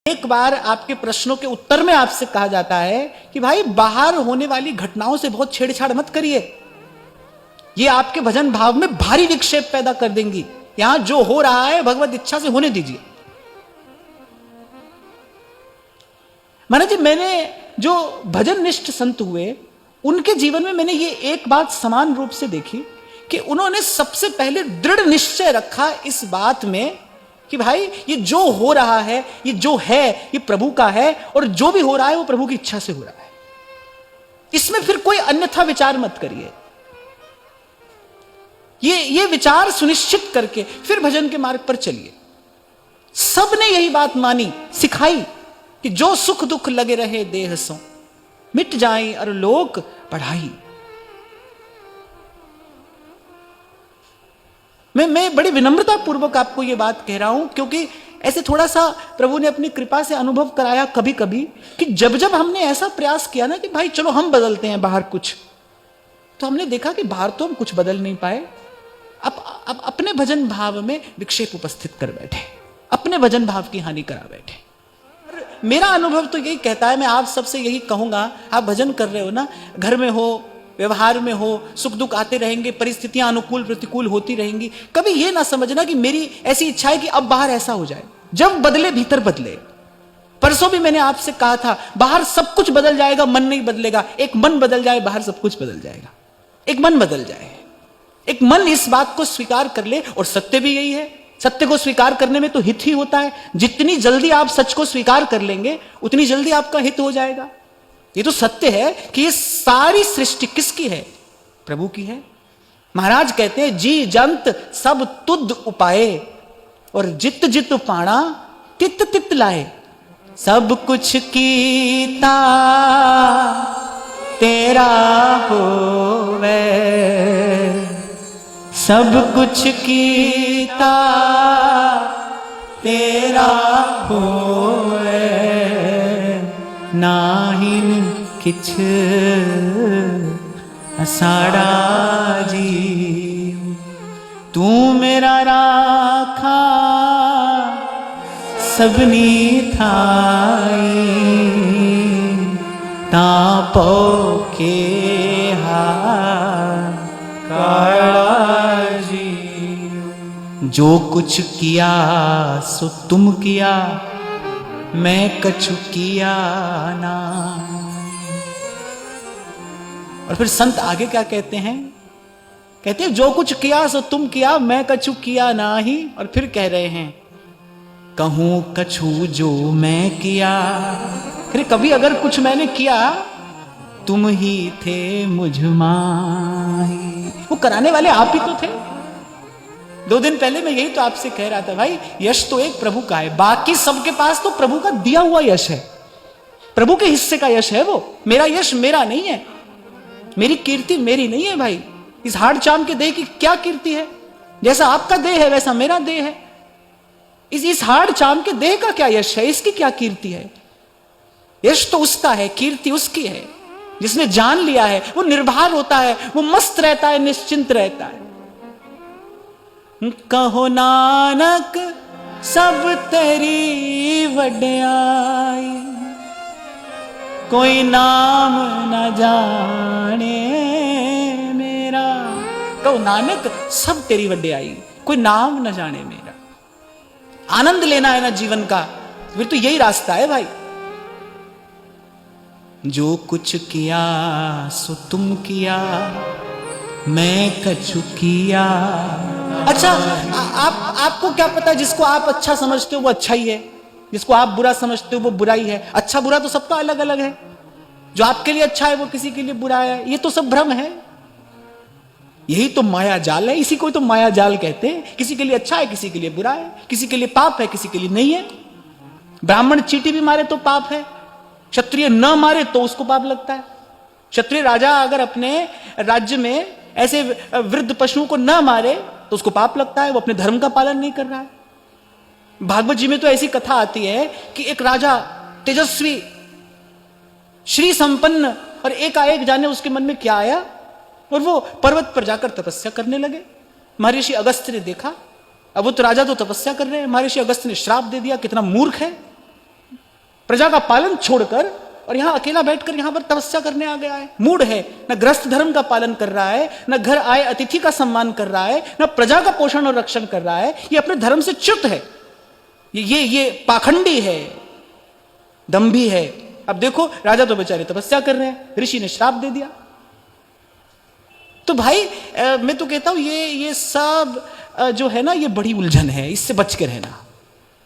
एक बार आपके प्रश्नों के उत्तर में आपसे कहा जाता है कि भाई बाहर होने वाली घटनाओं से बहुत छेड़छाड़ मत करिए, ये आपके भजन भाव में भारी विक्षेप पैदा कर देंगी। यहां जो हो रहा है भगवत इच्छा से होने दीजिए। महाराज जी, मैंने जो भजन निष्ठ संत हुए उनके जीवन में मैंने ये एक बात समान रूप से देखी कि उन्होंने सबसे पहले दृढ़ निश्चय रखा इस बात में कि भाई ये जो हो रहा है, ये जो है, ये प्रभु का है, और जो भी हो रहा है वो प्रभु की इच्छा से हो रहा है। इसमें फिर कोई अन्यथा विचार मत करिए। ये विचार सुनिश्चित करके फिर भजन के मार्ग पर चलिए। सबने यही बात मानी, सिखाई कि जो सुख दुख लगे रहे देह सो, मिट जाए और लोक बढ़ाई। मैं बड़ी विनम्रता पूर्वक आपको यह बात कह रहा हूं, क्योंकि ऐसे थोड़ा सा प्रभु ने अपनी कृपा से अनुभव कराया कभी कभी कि जब जब हमने ऐसा प्रयास किया ना कि भाई चलो हम बदलते हैं बाहर कुछ, तो हमने देखा कि बाहर तो हम कुछ बदल नहीं पाए। अब अपने भजन भाव में विक्षेप उपस्थित कर बैठे, अपने भजन भाव की हानि करा बैठे। मेरा अनुभव तो यही कहता है, मैं आप सबसे यही कहूंगा, आप भजन कर रहे हो ना, घर में हो, व्यवहार में हो, सुख दुख आते रहेंगे, परिस्थितियां अनुकूल प्रतिकूल होती रहेंगी। कभी यह ना समझना कि मेरी ऐसी इच्छा है कि अब बाहर ऐसा हो जाए। जब बदले भीतर बदले। परसों भी मैंने आपसे कहा था, बाहर सब कुछ बदल जाएगा, मन नहीं बदलेगा। एक मन बदल जाए, बाहर सब कुछ बदल जाएगा। एक मन बदल जाए, एक मन इस बात को स्वीकार कर ले, और सत्य भी यही है। सत्य को स्वीकार करने में तो हित ही होता है। जितनी जल्दी आप सच को स्वीकार कर लेंगे उतनी जल्दी आपका हित हो जाएगा। ये तो सत्य है कि ये सारी सृष्टि किसकी है? प्रभु की है। महाराज कहते हैं, जी जंत सब तुद उपाए, और जित जित पाणा तित तित लाए। सब कुछ कीता तेरा होवे, सब कुछ कीता तेरा होवे, नाहिन किछ असाड़ा जीव। तू मेरा राखा सबनी थाई, तापो के काड़ा जीव। जो कुछ किया सो तुम किया, मैं कछु किया ना। और फिर संत आगे क्या कहते हैं? कहते हैं, जो कुछ किया सो तुम किया, मैं कछु किया ना ही। और फिर कह रहे हैं, कहूं कछु जो मैं किया। फिर कभी अगर कुछ मैंने किया, तुम ही थे मुझ माही। वो कराने वाले आप ही तो थे। 2 दिन पहले मैं यही तो आपसे कह रहा था, भाई यश तो एक प्रभु का है, बाकी सबके पास तो प्रभु का दिया हुआ यश है, प्रभु के हिस्से का यश है वो। मेरा यश मेरा नहीं है, मेरी कीर्ति मेरी नहीं है। भाई इस हाड़ चाम के देह की क्या कीर्ति है? जैसा आपका देह है वैसा मेरा देह है। इस हाड़ चाम के देह का क्या यश है? इसकी क्या कीर्ति है? यश तो उसका है, कीर्ति उसकी है। जिसने जान लिया है वो निर्भर होता है, वो मस्त रहता है, निश्चिंत रहता है। कहो नानक सब तेरी वड्याई, कोई नाम न जाने मेरा। कहो नानक सब तेरी वड्याई, कोई नाम न जाने मेरा। आनंद लेना है ना जीवन का, फिर तो यही रास्ता है भाई। जो कुछ किया सो तुम किया, मैं कछु किया। अच्छा, आपको क्या पता, जिसको आप अच्छा समझते हो वो अच्छा ही है, जिसको आप बुरा समझते हो वो बुरा ही है। अच्छा बुरा तो सबका अलग अलग है। जो आपके लिए अच्छा है वो किसी के लिए बुरा है। ये तो सब भ्रम है, यही तो माया जाल है। इसी को तो माया जाल कहते हैं। किसी के लिए अच्छा है, किसी के लिए बुरा है, किसी के लिए पाप है, किसी के लिए नहीं है। ब्राह्मण चींटी भी मारे तो पाप है, क्षत्रिय न मारे तो उसको पाप लगता है। क्षत्रिय राजा अगर अपने राज्य में ऐसे वृद्ध पशुओं को न मारे तो उसको पाप लगता है, वो अपने धर्म का पालन नहीं कर रहा है। भागवत जी में तो ऐसी कथा आती है कि एक राजा तेजस्वी, श्री संपन्न, और एकाएक जाने उसके मन में क्या आया, और वो पर्वत पर जाकर तपस्या करने लगे। महर्षि अगस्त्य ने देखा, अब वो तो राजा तो तपस्या कर रहे हैं, महर्षि अगस्त्य ने श्राप दे दिया, कितना मूर्ख है। प्रजा का पालन छोड़कर और यहां अकेला बैठकर यहां पर तपस्या करने आ गया है। मूड है, न गृहस्थ धर्म का पालन कर रहा है, न घर आए अतिथि का सम्मान कर रहा है, न प्रजा का पोषण और रक्षण कर रहा है। ये अपने धर्म से च्युत है, ये पाखंडी है, दंभी है। अब देखो राजा तो बेचारे तपस्या कर रहे हैं, ऋषि ने श्राप दे दिया। तो भाई मैं तो कहता हूं ये सब जो है ना, ये बड़ी उलझन है, इससे बच के रहना।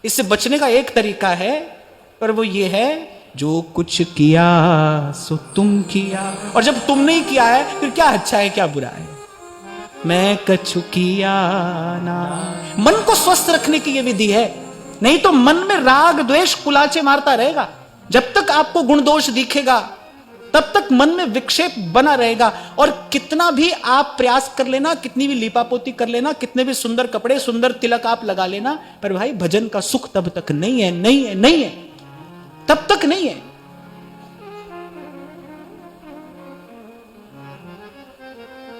इससे बचने का एक तरीका है, और वो ये है, जो कुछ किया सो तुम किया। और जब तुम नहीं किया है फिर क्या अच्छा है क्या बुरा है। मैं कछु किया ना। मन को स्वस्थ रखने की ये विधि है, नहीं तो मन में राग द्वेष कुलाचे मारता रहेगा। जब तक आपको गुण दोष दिखेगा तब तक मन में विक्षेप बना रहेगा। और कितना भी आप प्रयास कर लेना, कितनी भी लीपापोती कर लेना, कितने भी सुंदर कपड़े सुंदर तिलक आप लगा लेना, पर भाई भजन का सुख तब तक नहीं है, नहीं है, नहीं है, तब तक नहीं है।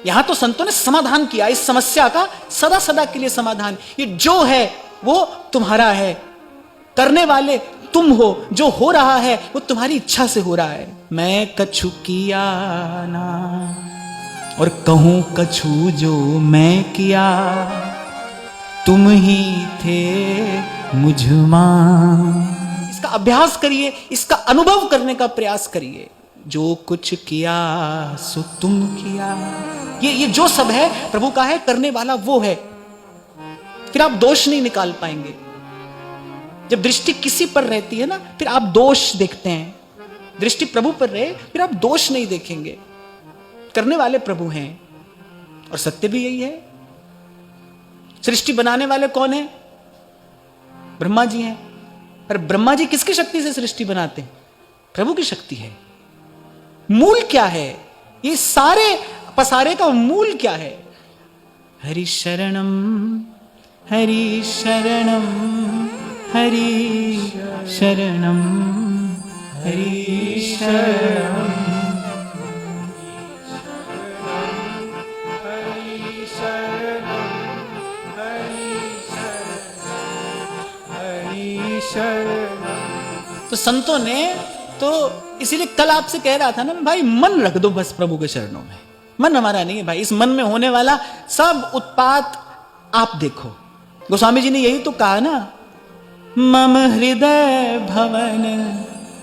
यहां तो संतों ने समाधान किया इस समस्या का, सदा सदा के लिए समाधान। ये जो है वो तुम्हारा है, करने वाले तुम हो, जो हो रहा है वो तुम्हारी इच्छा से हो रहा है। मैं कछु किया ना और कहूं कछु जो मैं किया, तुम ही थे मुझमां। इसका अभ्यास करिए, इसका अनुभव करने का प्रयास करिए। जो कुछ किया सो तुम किया, ये जो सब है प्रभु का है, करने वाला वो है। फिर आप दोष नहीं निकाल पाएंगे। जब दृष्टि किसी पर रहती है ना, फिर आप दोष देखते हैं। दृष्टि प्रभु पर रहे फिर आप दोष नहीं देखेंगे। करने वाले प्रभु हैं, और सत्य भी यही है। सृष्टि बनाने वाले कौन है? ब्रह्मा जी हैं। पर ब्रह्मा जी किसकी शक्ति से सृष्टि बनाते हैं? प्रभु की शक्ति है। मूल क्या है? ये सारे पसारे का मूल क्या है? हरि शरणम हरि शरणम हरि शरणम हरि शरणम हरि शरणम। तो संतों ने तो इसीलिए कल आपसे कह रहा था ना भाई, मन रख दो बस प्रभु के चरणों में। मन हमारा नहीं है भाई, इस मन में होने वाला सब उत्पात आप देखो। गोस्वामी जी ने यही तो कहा ना, मम हृदय भवन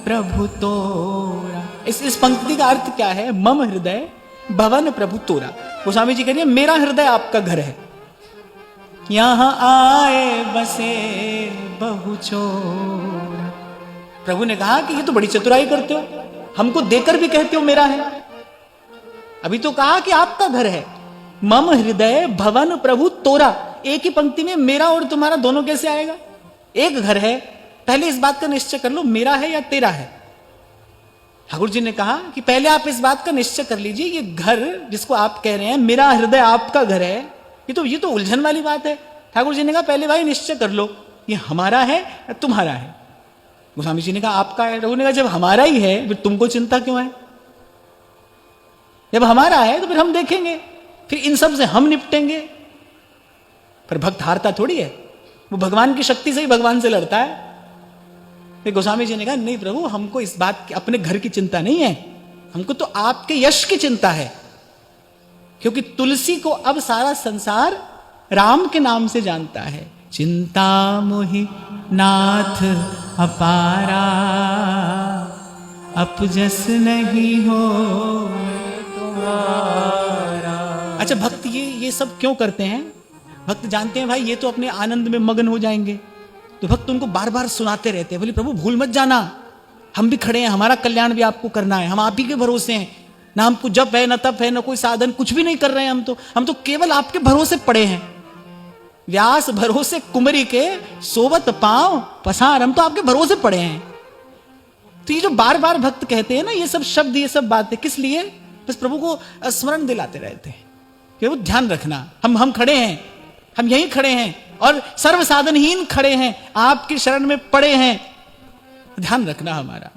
प्रभु तोरा। इस पंक्ति का अर्थ क्या है? मम हृदय भवन प्रभु तोरा। गोस्वामी जी कह रहे हैं मेरा हृदय आपका घर है, यहां आए बसे बहु चोरा। प्रभु ने कहा कि ये तो बड़ी चतुराई करते हो, हमको देकर भी कहते हो मेरा है। अभी तो कहा कि आपका घर है। मम हृदय भवन प्रभु तोरा, एक ही पंक्ति में मेरा और तुम्हारा दोनों कैसे आएगा? एक घर है। पहले इस बात का निश्चय कर लो, मेरा है या तेरा है। ठाकुर जी ने कहा कि पहले आप इस बात का निश्चय कर लीजिए, ये घर जिसको आप कह रहे हैं मेरा हृदय आपका घर है, ये तो उलझन वाली बात है। ठाकुर जी ने कहा पहले भाई निश्चय कर लो, ये हमारा है या तुम्हारा है। गोस्वामी जी ने कहा आपका है। ठाकुर ने कहा जब हमारा ही है फिर तुमको चिंता क्यों है? जब हमारा है तो फिर हम देखेंगे, फिर इन सब से हम निपटेंगे। पर भक्त हारता थोड़ी है, वो भगवान की शक्ति से ही भगवान से लड़ता है। फिर गोस्वामी जी ने कहा नहीं प्रभु, हमको इस बात की, अपने घर की चिंता नहीं है, हमको तो आपके यश की चिंता है। क्योंकि तुलसी को अब सारा संसार राम के नाम से जानता है। चिंता मोहि नाथ अपारा, अपजस नहीं हो तुम्हारा। अच्छा, भक्त ये सब क्यों करते हैं? भक्त जानते हैं भाई ये तो अपने आनंद में मगन हो जाएंगे, तो भक्त उनको बार बार सुनाते रहते हैं, बोले प्रभु भूल मत जाना, हम भी खड़े हैं, हमारा कल्याण भी आपको करना है, हम आप ही के भरोसे हैं ना। हमको जप है ना तप है ना कोई साधन, कुछ भी नहीं कर रहे हैं। हम तो केवल आपके भरोसे पड़े हैं। व्यास भरोसे कुमरी के सोवत पांव पसार, हम तो आपके भरोसे पड़े हैं। तो ये जो बार बार भक्त कहते हैं ना ये सब शब्द, ये सब बातें किस लिए? बस प्रभु को स्मरण दिलाते रहते हैं कि वो ध्यान रखना, हम खड़े हैं, हम यहीं खड़े हैं और सर्व साधनहीन खड़े हैं, आपकी शरण में पड़े हैं, ध्यान रखना हमारा।